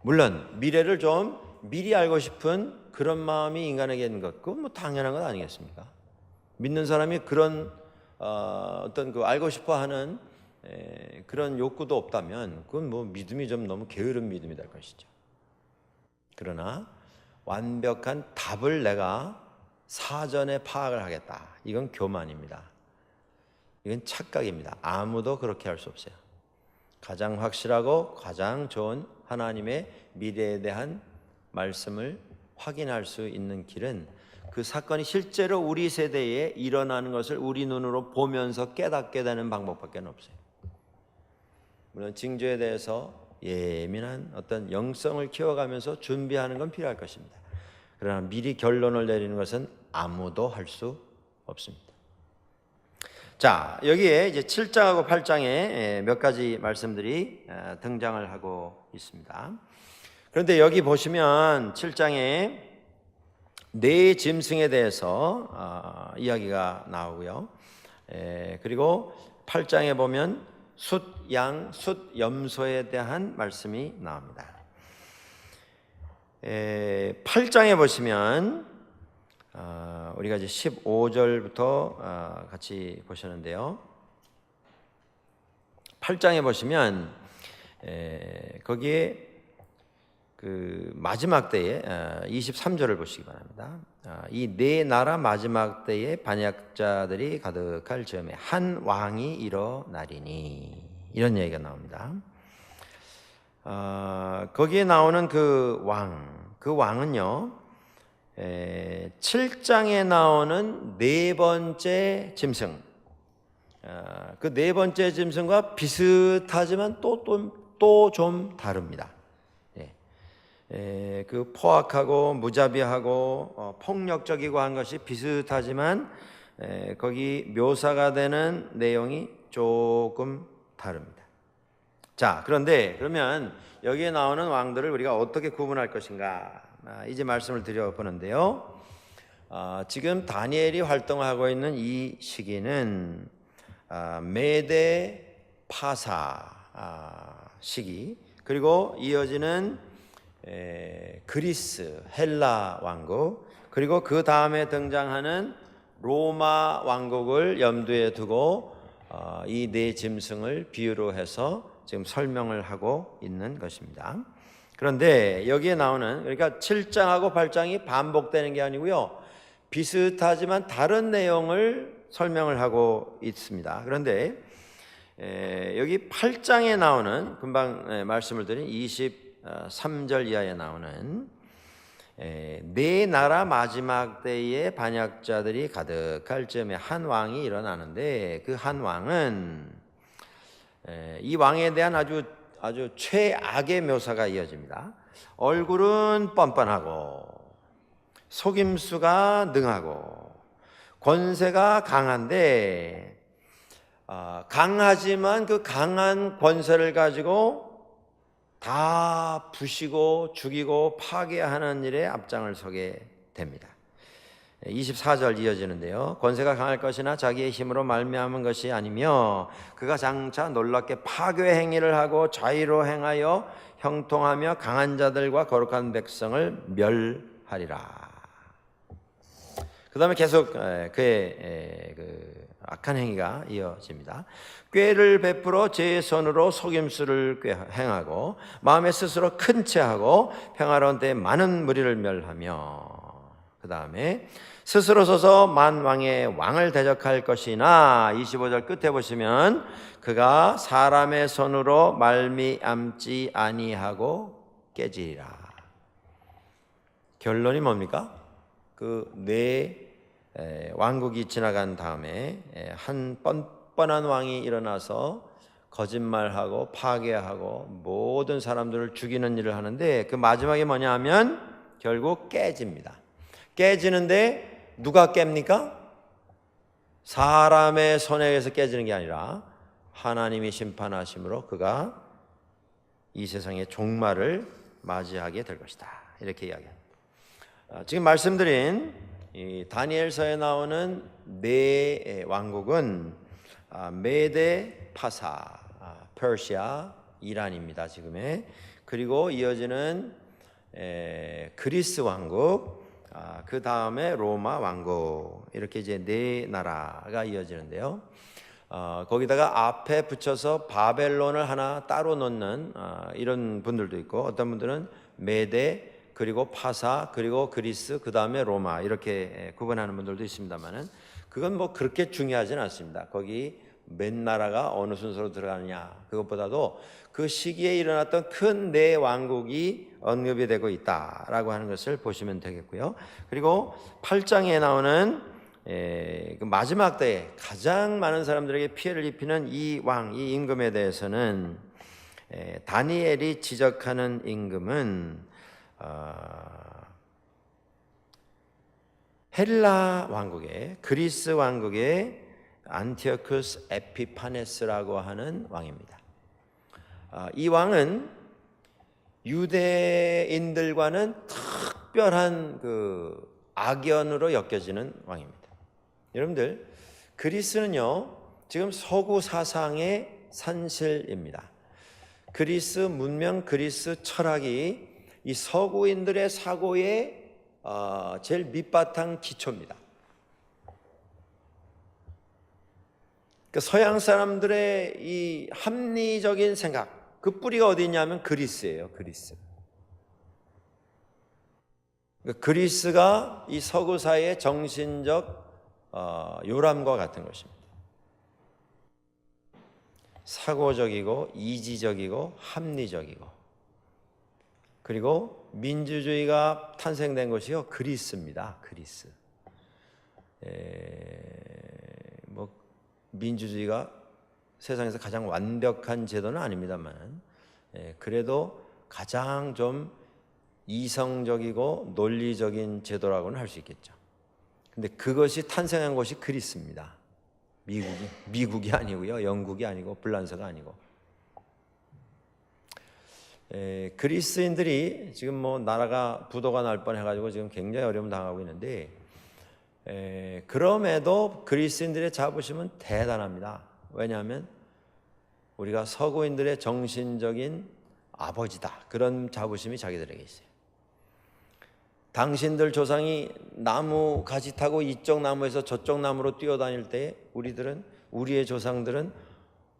물론 미래를 좀 미리 알고 싶은 그런 마음이 인간에게 있는 것, 그건 뭐 당연한 것 아니겠습니까? 믿는 사람이 그런 어떤 그 알고 싶어하는 그런 욕구도 없다면 그건 뭐 믿음이 좀 너무 게으른 믿음이 될 것이죠. 그러나 완벽한 답을 내가 사전에 파악을 하겠다, 이건 교만입니다. 이건 착각입니다. 아무도 그렇게 할 수 없어요. 가장 확실하고 가장 좋은 하나님의 미래에 대한 말씀을 확인할 수 있는 길은 그 사건이 실제로 우리 세대에 일어나는 것을 우리 눈으로 보면서 깨닫게 되는 방법밖에 없어요. 물론 징조에 대해서 예민한 어떤 영성을 키워가면서 준비하는 건 필요할 것입니다. 그러나 미리 결론을 내리는 것은 아무도 할 수 없습니다. 자, 여기에 이제 7장하고 8장에 몇 가지 말씀들이 등장을 하고 있습니다. 그런데 여기 보시면 7장에 네 짐승에 대해서 이야기가 나오고요. 그리고 8장에 보면 숫, 양, 숫, 염소에 대한 말씀이 나옵니다. 8장에 보시면 우리가 이제 15절부터 같이 보셨는데요. 8장에 보시면 거기에 그 마지막 때에 23절을 보시기 바랍니다. 이 네 나라 마지막 때에 반역자들이 가득할 즈음에 한 왕이 일어나리니, 이런 얘기가 나옵니다. 거기에 나오는 그 왕은요, 7장에 나오는 네 번째 짐승, 그 네 번째 짐승과 비슷하지만 또 좀 다릅니다. 그 포악하고 무자비하고 폭력적이고 한 것이 비슷하지만 거기 묘사가 되는 내용이 조금 다릅니다. 자, 그러면 여기에 나오는 왕들을 우리가 어떻게 구분할 것인가, 이제 말씀을 드려보는데요. 지금 다니엘이 활동하고 있는 이 시기는 메데 파사 시기, 그리고 이어지는 그리스 헬라 왕국, 그리고 그 다음에 등장하는 로마 왕국을 염두에 두고 이 네 짐승을 비유로 해서 지금 설명을 하고 있는 것입니다. 그런데 여기에 나오는, 그러니까 7장하고 8장이 반복되는 게 아니고요, 비슷하지만 다른 내용을 설명을 하고 있습니다. 그런데 여기 8장에 나오는, 금방 말씀을 드린 23절 이하에 나오는 네 나라 마지막 때에 반역자들이 가득할 즈음에 한 왕이 일어나는데, 그 한 왕은 이 왕에 대한 아주 최악의 묘사가 이어집니다. 얼굴은 뻔뻔하고 속임수가 능하고 권세가 강한데, 강하지만 그 강한 권세를 가지고 다 부시고 죽이고 파괴하는 일에 앞장을 서게 됩니다. 24절 이어지는데요. 권세가 강할 것이나 자기의 힘으로 말미암은 것이 아니며 그가 장차 놀랍게 파괴 행위를 하고 자의로 행하여 형통하며 강한 자들과 거룩한 백성을 멸하리라. 그 다음에 계속 그의 그 악한 행위가 이어집니다. 꾀를 베풀어 제 손으로 속임수를 행하고 마음에 스스로 큰 체하고 평화로운 때에 많은 무리를 멸하며, 그 다음에 스스로 서서 만왕의 왕을 대적할 것이나, 25절 끝에 보시면 그가 사람의 손으로 말미암지 아니하고 깨지리라. 결론이 뭡니까? 그 네 왕국이 지나간 다음에 한 뻔뻔한 왕이 일어나서 거짓말하고 파괴하고 모든 사람들을 죽이는 일을 하는데, 그 마지막에 뭐냐 하면 결국 깨집니다. 깨지는데 누가 깹니까? 사람의 손에 의해서 깨지는 게 아니라 하나님이 심판하심으로 그가 이 세상의 종말을 맞이하게 될 것이다, 이렇게 이야기합니다. 지금 말씀드린 이 다니엘서에 나오는 네 왕국은 메데 파사, 퍼시아, 이란입니다, 지금의. 그리고 이어지는 그리스 왕국, 그 다음에 로마 왕국, 이렇게 이제 네 나라가 이어지는데요. 거기다가 앞에 붙여서 바벨론을 하나 따로 놓는 이런 분들도 있고, 어떤 분들은 메데, 그리고 파사, 그리고 그리스, 그 다음에 로마, 이렇게 구분하는 분들도 있습니다만은 그건 뭐 그렇게 중요하지는 않습니다. 거기 몇 나라가 어느 순서로 들어가느냐, 그것보다도 그 시기에 일어났던 큰 네 왕국이 언급이 되고 있다라고 하는 것을 보시면 되겠고요. 그리고 8장에 나오는 그 마지막 때에 가장 많은 사람들에게 피해를 입히는 이 왕, 이 임금에 대해서는 다니엘이 지적하는 임금은 헬라 왕국의, 그리스 왕국의 안티오쿠스 에피파네스라고 하는 왕입니다. 이 왕은 유대인들과는 특별한 악연으로 엮여지는 왕입니다. 여러분들, 그리스는요 지금 서구 사상의 산실입니다. 그리스 문명, 그리스 철학이 이 서구인들의 사고의 제일 밑바탕 기초입니다. 서양 사람들의 이 합리적인 생각, 그 뿌리가 어디 있냐면 그리스예요. 그리스가 이 서구 사회의 정신적 요람과 같은 것입니다. 사고적이고 이지적이고 합리적이고, 그리고 민주주의가 탄생된 것이요 그리스입니다. 그리스. 민주주의가 세상에서 가장 완벽한 제도는 아닙니다만, 그래도 가장 좀 이성적이고 논리적인 제도라고는 할 수 있겠죠. 근데 그것이 탄생한 곳이 그리스입니다. 미국이 아니고요, 영국이 아니고 불란서가 아니고. 그리스인들이 지금 뭐 나라가 부도가 날 뻔해가지고 지금 굉장히 어려움 당하고 있는데, 그럼에도 그리스인들의 자부심은 대단합니다. 왜냐하면 우리가 서구인들의 정신적인 아버지다, 그런 자부심이 자기들에게 있어요. 당신들 조상이 나무 가지 타고 이쪽 나무에서 저쪽 나무로 뛰어다닐 때 우리의 조상들은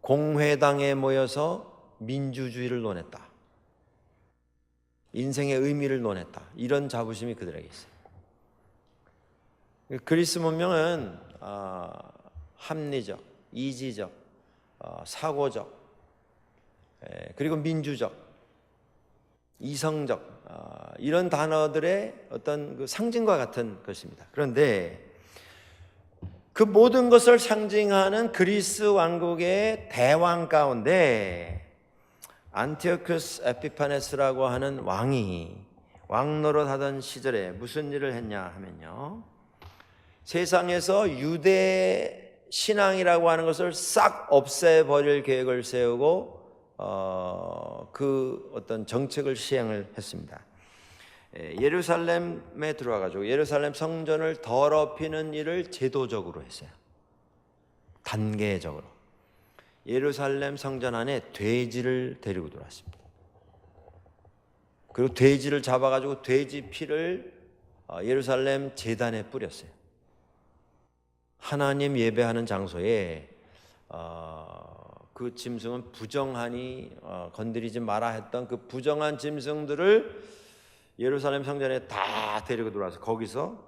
공회당에 모여서 민주주의를 논했다, 인생의 의미를 논했다, 이런 자부심이 그들에게 있어요. 그리스 문명은 합리적, 이지적, 사고적, 그리고 민주적, 이성적, 이런 단어들의 어떤 그 상징과 같은 것입니다. 그런데 그 모든 것을 상징하는 그리스 왕국의 대왕 가운데 안티오쿠스 에피파네스라고 하는 왕이 왕노릇 하던 시절에 무슨 일을 했냐 하면요, 세상에서 유대 신앙이라고 하는 것을 싹 없애버릴 계획을 세우고 그 어떤 정책을 시행을 했습니다. 예루살렘에 들어와가지고 예루살렘 성전을 더럽히는 일을 제도적으로 했어요. 단계적으로. 예루살렘 성전 안에 돼지를 데리고 들어왔습니다. 그리고 돼지를 잡아가지고 돼지 피를 예루살렘 제단에 뿌렸어요. 하나님 예배하는 장소에 그 짐승은 부정하니 건드리지 마라 했던 그 부정한 짐승들을 예루살렘 성전에 다 데리고 들어와서 거기서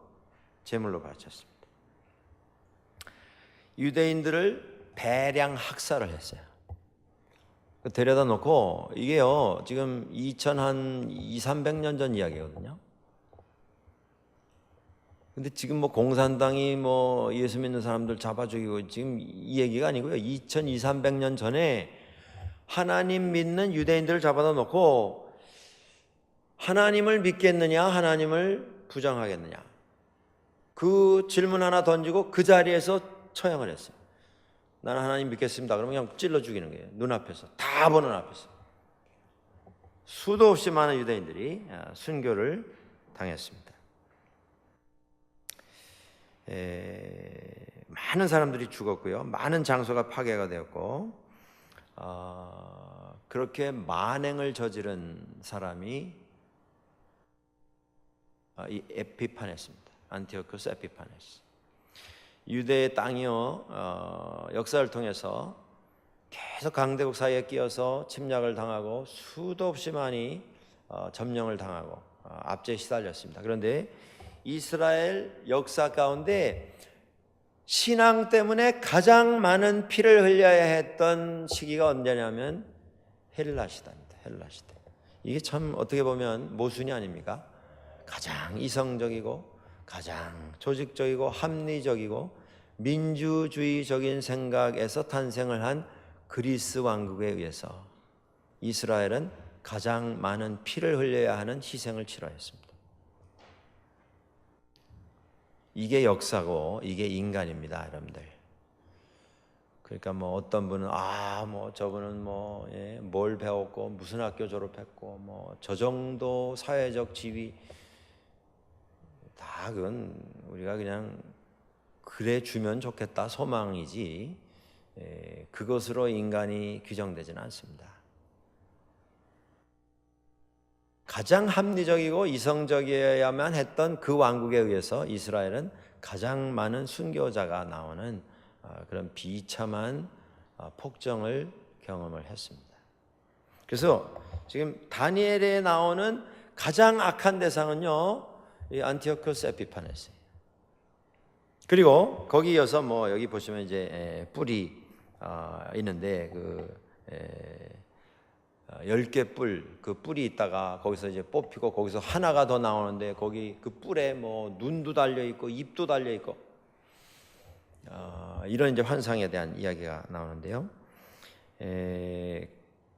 제물로 바쳤습니다. 유대인들을 대량 학살을 했어요. 데려다 놓고, 이게요 지금 2,300년 전 이야기거든요. 근데 지금 뭐 공산당이 뭐 예수 믿는 사람들 잡아 죽이고 지금 이 얘기가 아니고요, 2,300년 전에 하나님 믿는 유대인들을 잡아다 놓고 하나님을 믿겠느냐 하나님을 부정하겠느냐, 그 질문 하나 던지고 그 자리에서 처형을 했어요. 나는 하나님 믿겠습니다. 그러면 그냥 찔러 죽이는 거예요. 눈앞에서, 다 보는 앞에서. 수도 없이 많은 유대인들이 순교를 당했습니다. 많은 사람들이 죽었고요, 많은 장소가 파괴가 되었고, 그렇게 만행을 저지른 사람이 이 에피파네스입니다. 안티오쿠스 에피파네스. 유대의 땅이요 역사를 통해서 계속 강대국 사이에 끼어서 침략을 당하고 수도 없이 많이 점령을 당하고 압제에 시달렸습니다. 그런데 이스라엘 역사 가운데 신앙 때문에 가장 많은 피를 흘려야 했던 시기가 언제냐면 헬라 시대입니다. 헬라 시대. 이게 참 어떻게 보면 모순이 아닙니까? 가장 이성적이고 가장 조직적이고 합리적이고 민주주의적인 생각에서 탄생을 한 그리스 왕국에 의해서 이스라엘은 가장 많은 피를 흘려야 하는 희생을 치러했습니다. 이게 역사고 이게 인간입니다, 여러분들. 그러니까 뭐 어떤 분은 뭐 저분은 뭘 배웠고 무슨 학교 졸업했고 뭐 저 정도 사회적 지위, 다 그건 우리가 그냥 그래 주면 좋겠다 소망이지 그것으로 인간이 규정되지는 않습니다. 가장 합리적이고 이성적이어야만 했던 그 왕국에 의해서 이스라엘은 가장 많은 순교자가 나오는 그런 비참한 폭정을 경험을 했습니다. 그래서 지금 다니엘에 나오는 가장 악한 대상은요, 이 안티오코스 에피파네스예요. 그리고 거기 이어서 뭐 여기 보시면 이제 뿔이 있는데 그 10개 그 뿔이 있다가 거기서 이제 뽑히고 거기서 하나가 더 나오는데 거기 그 뿔에 뭐 눈도 달려 있고 입도 달려 있고 이런 이제 환상에 대한 이야기가 나오는데요.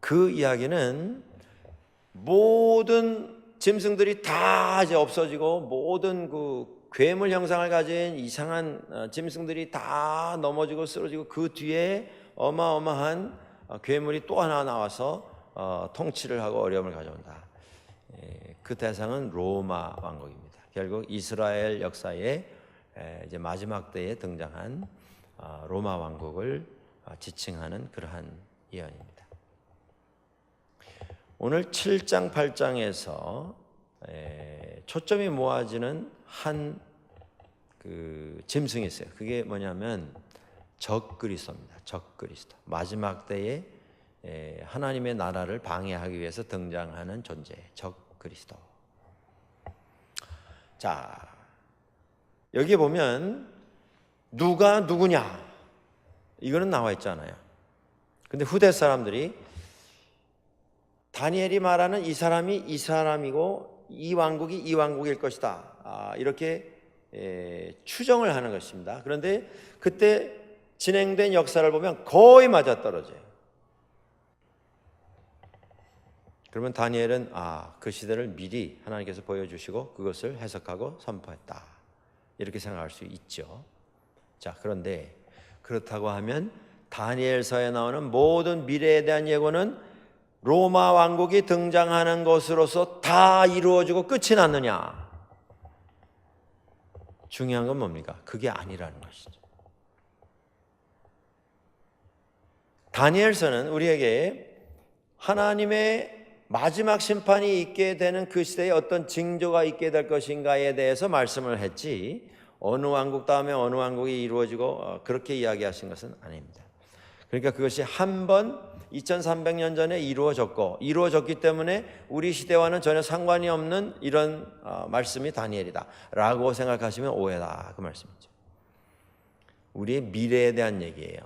그 이야기는 모든 짐승들이 다 이제 없어지고 모든 그 괴물 형상을 가진 이상한 짐승들이 다 넘어지고 쓰러지고 그 뒤에 어마어마한 괴물이 또 하나 나와서 통치를 하고 어려움을 가져온다. 그 대상은 로마 왕국입니다. 결국 이스라엘 역사에 이제 마지막 때에 등장한 로마 왕국을 지칭하는 그러한 예언입니다. 오늘 7장 8장에서 초점이 모아지는 한 그 짐승이 있어요. 그게 뭐냐면 적그리스도입니다. 적그리스도. 마지막 때에 하나님의 나라를 방해하기 위해서 등장하는 존재, 적그리스도. 자, 여기 보면 누가 누구냐 이거는 나와 있잖아요. 근데 후대 사람들이 다니엘이 말하는 이 사람이 이 사람이고 이 왕국이 이 왕국일 것이다, 이렇게 추정을 하는 것입니다. 그런데 그때 진행된 역사를 보면 거의 맞아떨어져요. 그러면 다니엘은 그 시대를 미리 하나님께서 보여주시고 그것을 해석하고 선포했다, 이렇게 생각할 수 있죠. 자, 그런데 그렇다고 하면 다니엘서에 나오는 모든 미래에 대한 예고는 로마 왕국이 등장하는 것으로서 다 이루어지고 끝이 났느냐? 중요한 건 뭡니까? 그게 아니라는 것이죠. 다니엘서는 우리에게 하나님의 마지막 심판이 있게 되는 그 시대에 어떤 징조가 있게 될 것인가에 대해서 말씀을 했지, 어느 왕국 다음에 어느 왕국이 이루어지고 그렇게 이야기하신 것은 아닙니다. 그러니까 그것이 한 번 2300년 전에 이루어졌기 때문에 우리 시대와는 전혀 상관이 없는 이런 말씀이 다니엘이다 라고 생각하시면 오해다, 그 말씀이죠. 우리의 미래에 대한 얘기예요.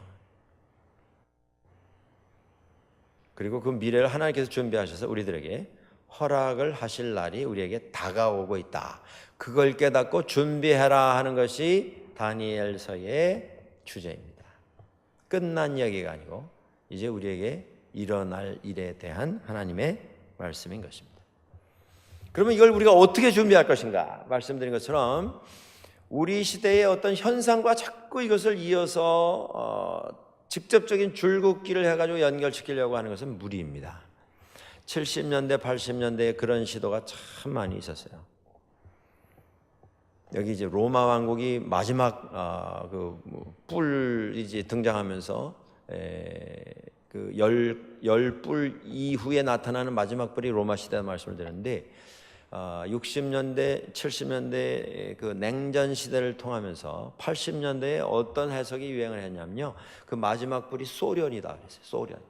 그리고 그 미래를 하나님께서 준비하셔서 우리들에게 허락을 하실 날이 우리에게 다가오고 있다, 그걸 깨닫고 준비해라 하는 것이 다니엘서의 주제입니다. 끝난 이야기가 아니고 이제 우리에게 일어날 일에 대한 하나님의 말씀인 것입니다. 그러면 이걸 우리가 어떻게 준비할 것인가? 말씀드린 것처럼 우리 시대의 어떤 현상과 자꾸 이것을 이어서 직접적인 줄긋기를 해가지고 연결시키려고 하는 것은 무리입니다. 70년대, 80년대에 그런 시도가 참 많이 있었어요. 여기 이제 로마 왕국이 마지막 뿔이 이제 등장하면서 그 열 뿔 이후에 나타나는 마지막 뿔이 로마 시대 말씀을 드렸는데 60년대, 70년대 그 냉전 시대를 통하면서 80년대에 어떤 해석이 유행을 했냐면요, 그 마지막 뿔이 소련이다 그랬어요. 소련.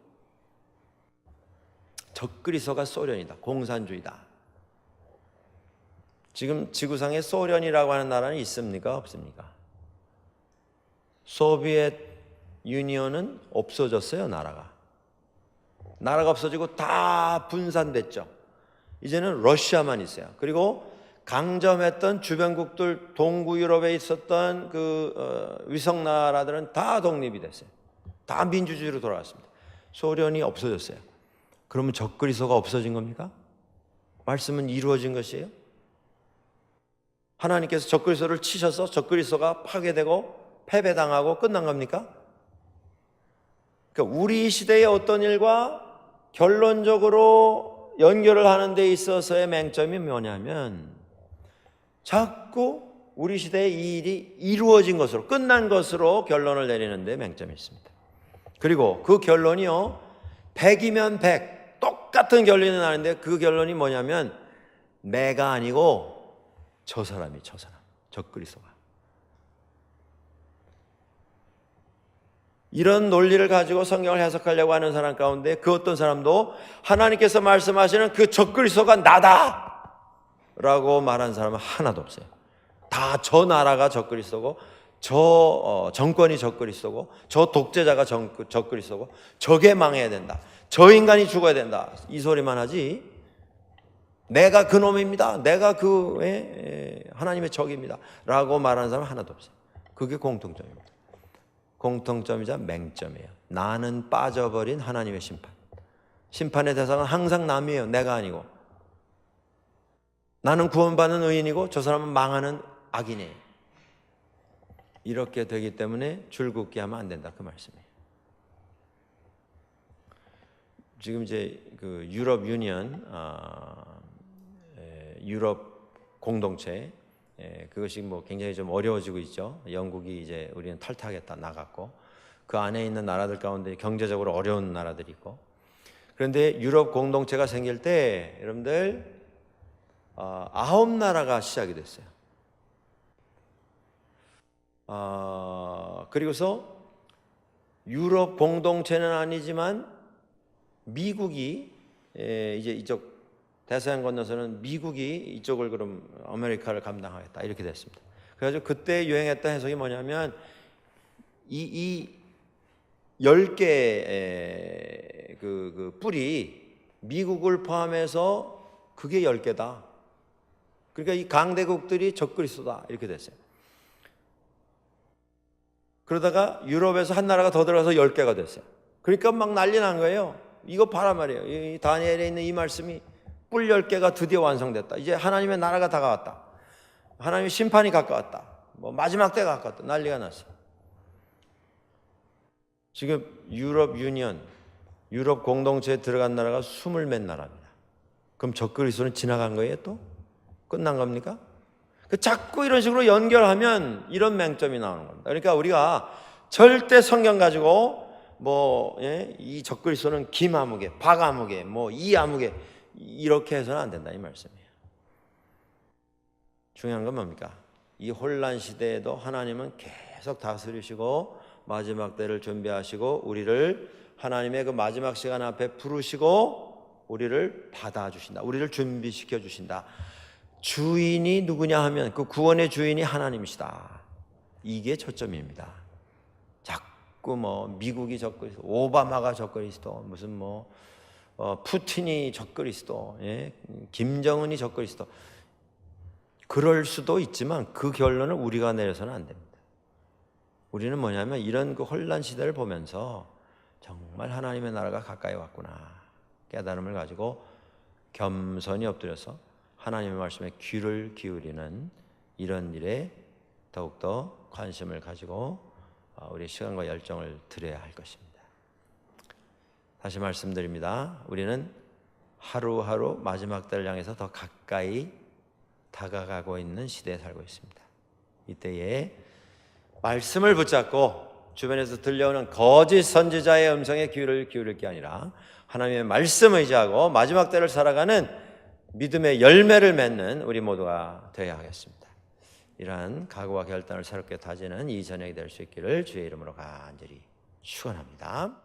적그리스도가 소련이다, 공산주의다. 지금 지구상에 소련이라고 하는 나라는 있습니까? 없습니까? 소비에트 유니언은 없어졌어요. 나라가 없어지고 다 분산됐죠. 이제는 러시아만 있어요. 그리고 강점했던 주변국들, 동구 유럽에 있었던 그 위성 나라들은 다 독립이 됐어요. 다 민주주의로 돌아왔습니다. 소련이 없어졌어요. 그러면 적그리스도가 없어진 겁니까? 말씀은 이루어진 것이에요? 하나님께서 적그리스도를 치셔서 적그리스도가 파괴되고 패배당하고 끝난 겁니까? 그러니까 우리 시대의 어떤 일과 결론적으로 연결을 하는 데 있어서의 맹점이 뭐냐면 자꾸 우리 시대의 이 일이 이루어진 것으로, 끝난 것으로 결론을 내리는 데 맹점이 있습니다. 그리고 그 결론이요, 100이면 100 똑같은 결론이 나는데 그 결론이 뭐냐면 내가 아니고 저 사람이, 저 사람, 저 그리스도가. 이런 논리를 가지고 성경을 해석하려고 하는 사람 가운데 그 어떤 사람도 하나님께서 말씀하시는 그 적그리스도가 나다 라고 말한 사람은 하나도 없어요. 다 저 나라가 적그리스도고, 저 정권이 적그리스도고, 저 독재자가 적그리스도고, 저게 망해야 된다, 저 인간이 죽어야 된다, 이 소리만 하지 내가 그 놈입니다, 내가 하나님의 적입니다 라고 말하는 사람은 하나도 없어요. 그게 공통점입니다. 공통점이자 맹점이에요. 나는 빠져버린 하나님의 심판. 심판의 대상은 항상 남이에요. 내가 아니고. 나는 구원받는 의인이고 저 사람은 망하는 악인이에요. 이렇게 되기 때문에 줄긋기 하면 안 된다, 그 말씀이에요. 지금 이제 그 유럽 유니언, 유럽 공동체, 그것이 뭐 굉장히 좀 어려워지고 있죠. 영국이 이제 우리는 탈퇴하겠다 나갔고, 그 안에 있는 나라들 가운데 경제적으로 어려운 나라들이 있고, 그런데 유럽 공동체가 생길 때 여러분들 9나라가 시작이 됐어요. 그리고서 유럽 공동체는 아니지만 미국이 이제 이쪽 대서양 건너서는 미국이 이쪽을 그럼 아메리카를 감당하겠다 이렇게 됐습니다. 그래가지고 그때 유행했던 해석이 뭐냐면 이 10개의 그 뿔이 미국을 포함해서 그게 10개다. 그러니까 이 강대국들이 적그리스도다 이렇게 됐어요. 그러다가 유럽에서 한 나라가 더 들어가서 10개가 됐어요. 그러니까 막 난리 난 거예요. 이거 봐라 말이에요. 이 다니엘에 있는 이 말씀이 뿔 10개가 드디어 완성됐다. 이제 하나님의 나라가 다가왔다. 하나님의 심판이 가까웠다. 뭐 마지막 때가 가까웠다. 난리가 났어요. 지금 유럽 유니언, 유럽 공동체에 들어간 나라가 20몇 나라입니다. 그럼 적그리스도는 지나간 거예요 또? 끝난 겁니까? 자꾸 이런 식으로 연결하면 이런 맹점이 나오는 겁니다. 그러니까 우리가 절대 성경 가지고 이 적그리스도는 김아무개, 박아무개, 이아무개 이렇게 해서는 안 된다 이 말씀이에요. 중요한 건 뭡니까? 이 혼란 시대에도 하나님은 계속 다스리시고 마지막 때를 준비하시고 우리를 하나님의 그 마지막 시간 앞에 부르시고 우리를 받아주신다. 우리를 준비시켜 주신다. 주인이 누구냐 하면 그 구원의 주인이 하나님이시다. 이게 초점입니다. 자꾸 미국이 적그리스도, 오바마가 적그리스도, 무슨 푸틴이 적그리스도, 김정은이 적그리스도. 그럴 수도 있지만 그 결론을 우리가 내려서는 안 됩니다. 우리는 뭐냐면 이런 그 혼란 시대를 보면서 정말 하나님의 나라가 가까이 왔구나 깨달음을 가지고 겸손히 엎드려서 하나님의 말씀에 귀를 기울이는 이런 일에 더욱더 관심을 가지고 우리의 시간과 열정을 드려야 할 것입니다. 다시 말씀드립니다. 우리는 하루하루 마지막 때를 향해서 더 가까이 다가가고 있는 시대에 살고 있습니다. 이때에 말씀을 붙잡고 주변에서 들려오는 거짓 선지자의 음성에 귀를 기울일 게 아니라 하나님의 말씀을 의지하고 마지막 때를 살아가는 믿음의 열매를 맺는 우리 모두가 되어야 하겠습니다. 이러한 각오와 결단을 새롭게 다지는 이 저녁이 될 수 있기를 주의 이름으로 간절히 축원합니다.